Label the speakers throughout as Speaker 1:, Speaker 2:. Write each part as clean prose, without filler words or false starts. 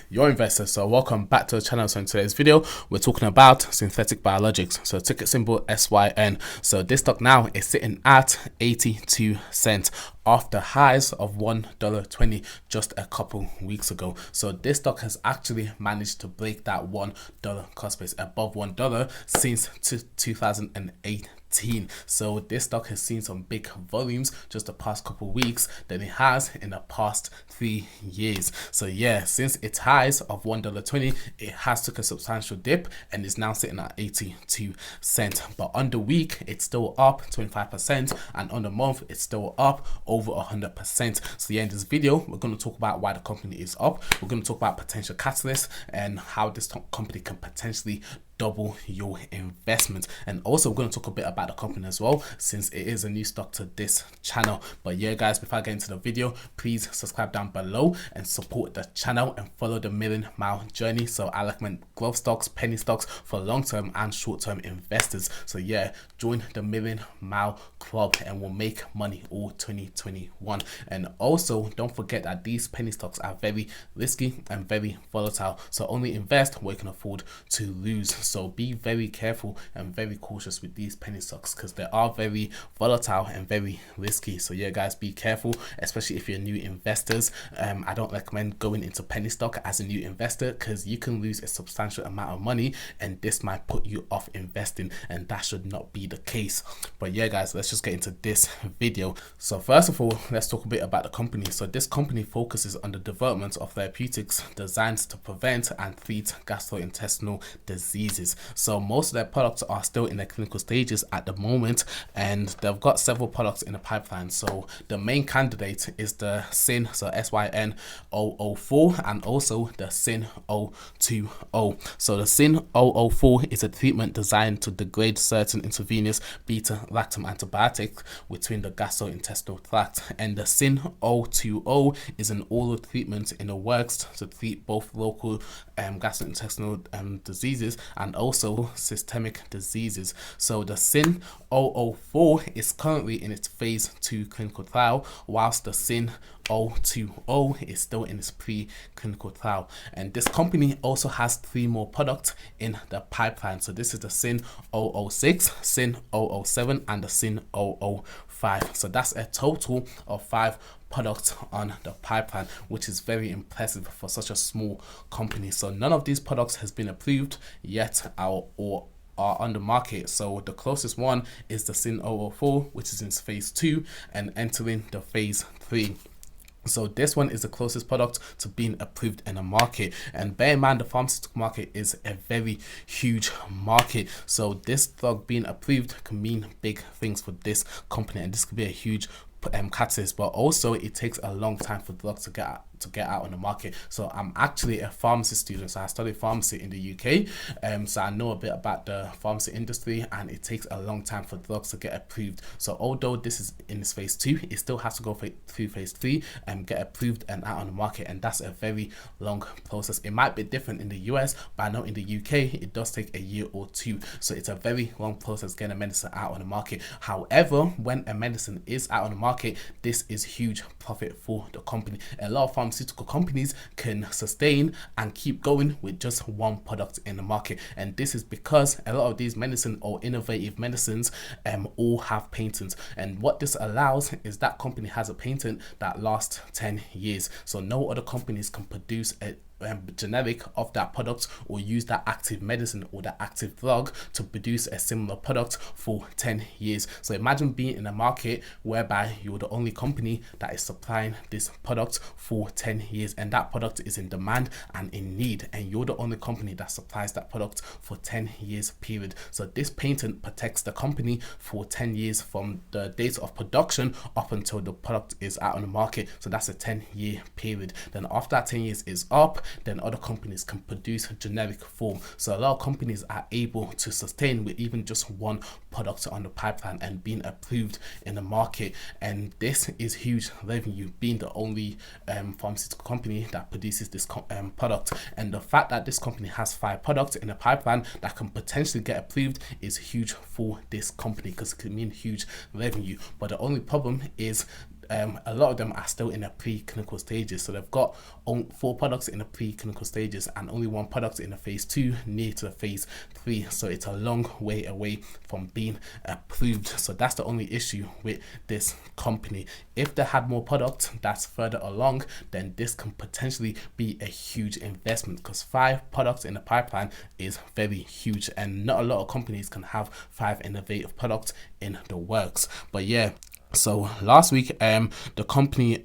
Speaker 1: Your investor. So welcome back to the channel. So in today's video we're talking about synthetic biologics, so ticket symbol SYN. So this stock now is sitting at 82 cents after highs of $1.20 just a couple weeks ago. So this stock has actually managed to break that $1 cost base above $1 since 2008. So this stock has seen some big volumes just the past couple of weeks than it has in the past 3 years. So yeah, since its highs of $1.20, it has took a substantial dip and is now sitting at 82 cents. But on the week, it's still up 25%, and on the month, it's still up over 100%. So yeah, in this video, we're going to talk about why the company is up. We're going to talk about potential catalysts and how this company can potentially double your investment, and also we're going to talk a bit about the company as well, since it is a new stock to this channel. But yeah guys, before I get into the video, please subscribe down below and support the channel and follow the million mile journey. So I recommend growth stocks, penny stocks for long-term and short-term investors. So yeah, join the million mile club and we'll make money all 2021. And also don't forget that these penny stocks are very risky and very volatile, so only invest where you can afford to lose. So be very careful and very cautious with these penny stocks because they are very volatile and very risky. So yeah guys, be careful, especially if you're new investors. I don't recommend going into penny stock as a new investor because you can lose a substantial amount of money and this might put you off investing, and that should not be the case. But yeah guys, let's just get into this video. So first of all, let's talk a bit about the company. So this company focuses on the development of therapeutics designed to prevent and treat gastrointestinal diseases. So most of their products are still in their clinical stages at the moment, and they've got several products in the pipeline. So the main candidate is the SYN, so SYN 004, and also the SYN 020. So the SYN 004 is a treatment designed to degrade certain intravenous beta-lactam antibiotics between the gastrointestinal tract, and the SYN 020 is an oral treatment in the works to treat both local gastrointestinal diseases and also systemic diseases. So the SYN 004 is currently in its phase 2 clinical trial, whilst the SYN 020 is still in its pre-clinical trial. And this company also has 3 more products in the pipeline. So this is the SYN 006, SYN 007, and the SYN 005. So that's a total of 5 products on the pipeline, which is very impressive for such a small company. So none of these products has been approved yet or are on the market. So the closest one is the SYN 004, which is in phase 2 and entering the phase 3. So this one is the closest product to being approved in the market. And bear in mind, the pharmaceutical market is a very huge market. So this drug being approved can mean big things for this company, and this could be a huge catalyst. But also it takes a long time for drugs to get out on the market. So I'm actually a pharmacy student, so I studied pharmacy in the UK, so I know a bit about the pharmacy industry, and it takes a long time for drugs to get approved. So although this is in its phase 2, it still has to go through phase 3 and get approved and out on the market, and that's a very long process. It might be different in the US, but I know in the UK it does take a year or 2, so it's a very long process getting a medicine out on the market. However, when a medicine is out on the market, this is huge profit for the company. A lot of pharmaceutical companies can sustain and keep going with just one product in the market, and this is because a lot of these medicine or innovative medicines all have patents, and what this allows is that company has a patent that lasts 10 years. So no other companies can produce a generic of that product or use that active medicine or that active drug to produce a similar product for 10 years. So imagine being in a market whereby you're the only company that is supplying this product for 10 years, and that product is in demand and in need, and you're the only company that supplies that product for 10 years period. So this patent protects the company for 10 years from the date of production up until the product is out on the market. So that's a 10-year period. Then after that 10 years is up, then other companies can produce generic form. So a lot of companies are able to sustain with even just one product on the pipeline and being approved in the market, and this is huge revenue, being the only pharmaceutical company that produces this product. And the fact that this company has 5 products in the pipeline that can potentially get approved is huge for this company because it can mean huge revenue. But the only problem is a lot of them are still in the preclinical stages. So they've got 4 products in the preclinical stages and only 1 product in the phase 2 near to the phase 3. So it's a long way away from being approved. So that's the only issue with this company. If they had more product that's further along, then this can potentially be a huge investment, because 5 products in the pipeline is very huge, and not a lot of companies can have 5 innovative products in the works. But yeah, so last week the company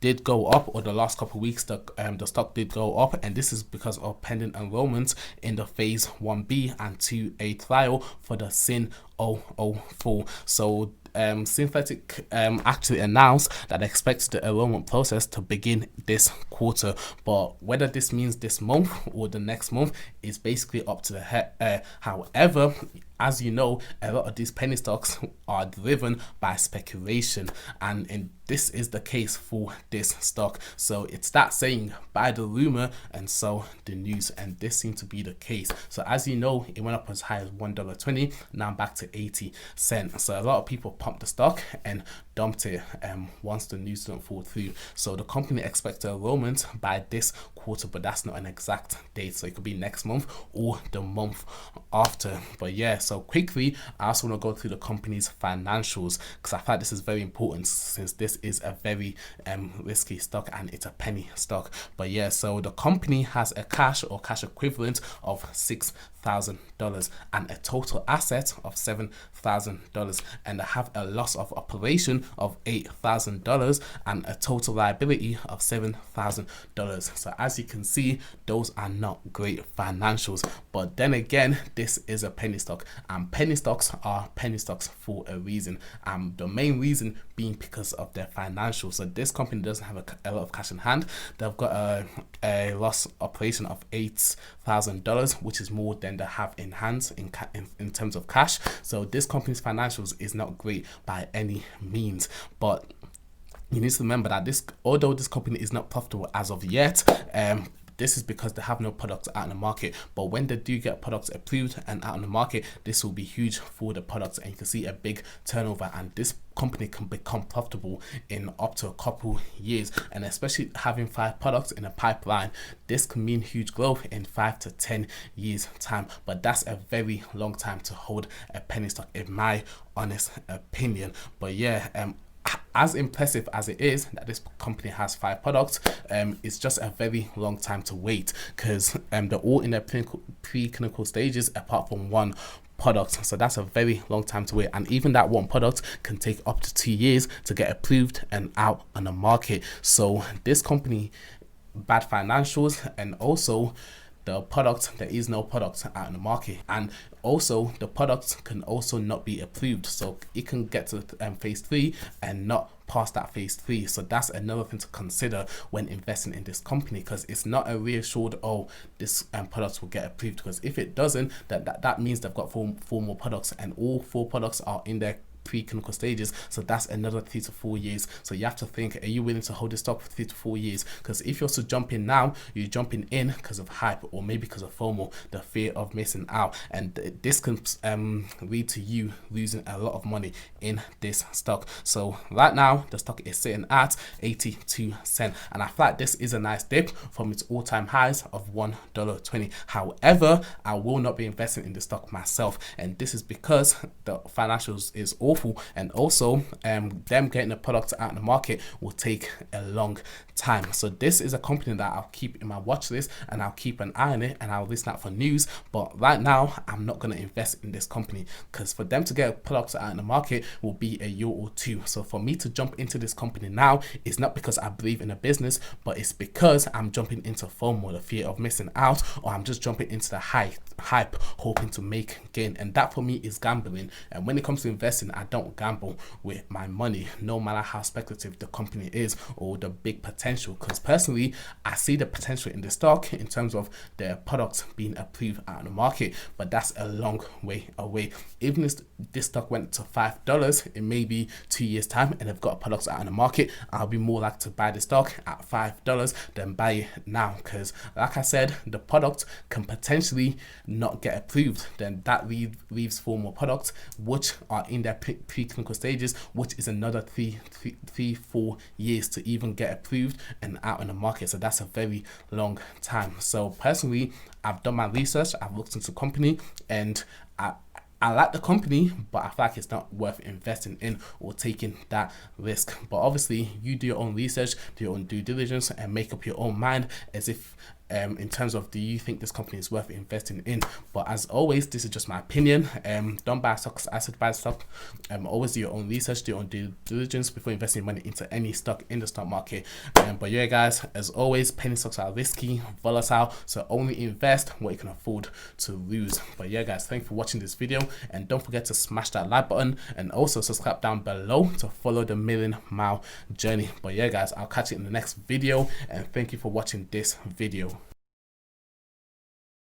Speaker 1: did go up, or the last couple of weeks the stock did go up, and this is because of pending enrollments in the phase 1B and 2A trial for the SYN 004. So Synthetic actually announced that they expect the enrollment process to begin this quarter, but whether this means this month or the next month is basically up to the head. However, as you know, a lot of these penny stocks are driven by speculation, and this is the case for this stock. So it's that saying, buy the rumor and sell the news, and this seems to be the case. So as you know, it went up as high as $1.20, now back to 80 cents. So a lot of people pumped the stock and dumped it once the news didn't fall through. So the company expects the enrollment by this quarter, but that's not an exact date, so it could be next month or the month after. But yeah, so quickly, I also want to go through the company's financials, because I thought this is very important, since this is a very risky stock and it's a penny stock. But yeah, so the company has a cash or cash equivalent of $6,000 and a total asset of $7,000, and they have a loss of operation of $8,000 and a total liability of $7,000. So as you can see, those are not great financials. But then again, this is a penny stock, and penny stocks are penny stocks for a reason. The main reason being because of their financials. So this company doesn't have a lot of cash in hand. They've got a loss operation of $8,000, which is more than they have in hands in terms of cash. So this company's financials is not great by any means. But you need to remember that although this company is not profitable as of yet, this is because they have no products out in the market. But when they do get products approved and out in the market, this will be huge for the products, and you can see a big turnover, and this company can become profitable in up to a couple years. And especially having 5 products in a pipeline, this can mean huge growth in 5 to 10 years time. But that's a very long time to hold a penny stock, in my honest opinion. But yeah, as impressive as it is that this company has 5 products, it's just a very long time to wait, because they're all in their preclinical stages apart from 1 product. So that's a very long time to wait, and even that 1 product can take up to 2 years to get approved and out on the market. So this company, bad financials, and also the product, there is no product out in the market, and also the product can also not be approved, so it can get to phase 3 and not pass that phase 3. So that's another thing to consider when investing in this company, because it's not a reassured, oh, this product will get approved, because if it doesn't, that means they've got 4 more products, and all 4 products are in their preclinical stages. So that's another 3 to 4 years. So you have to think, are you willing to hold this stock for 3 to 4 years? Because if you're to jump in now, you're jumping in because of hype, or maybe because of FOMO, the fear of missing out, and this can lead to you losing a lot of money in this stock. So right now the stock is sitting at 82 cents, and I feel like this is a nice dip from its all-time highs of $1.20. However, I will not be investing in the stock myself, and this is because the financials is awful, and also them getting the products out in the market will take a long time. So this is a company that I'll keep in my watch list, and I'll keep an eye on it, and I'll listen out for news. But right now I'm not going to invest in this company, because for them to get products out in the market will be a year or 2. So for me to jump into this company now is not because I believe in the business, but it's because I'm jumping into FOMO, the fear of missing out, or I'm just jumping into the hype hoping to make gain, and that for me is gambling. And when it comes to investing, I don't gamble with my money, no matter how speculative the company is or the big potential, because personally I see the potential in the stock in terms of their products being approved out in the market, but that's a long way away. Even if this stock went to $5 in maybe 2 years time and they've got products out in the market, I'll be more likely to buy the stock at $5 than buy it now, because like I said, the product can potentially not get approved. Then that leaves 4 more products which are in their preclinical stages, which is another 4 years to even get approved and out in the market. So that's a very long time. So personally, I've done my research, I've looked into the company, and I like the company, but I feel like it's not worth investing in or taking that risk. But obviously, you do your own research, do your own due diligence, and make up your own mind as if in terms of, do you think this company is worth investing in? But as always, this is just my opinion. Don't buy stocks as advised stock. Always do your own research, do your own due diligence before investing money into any stock in the stock market. But yeah, guys, as always, penny stocks are risky, volatile, so only invest what you can afford to lose. But yeah, guys, thanks for watching this video, and don't forget to smash that like button and also subscribe down below to follow the million-mile journey. But yeah, guys, I'll catch you in the next video, and thank you for watching this video.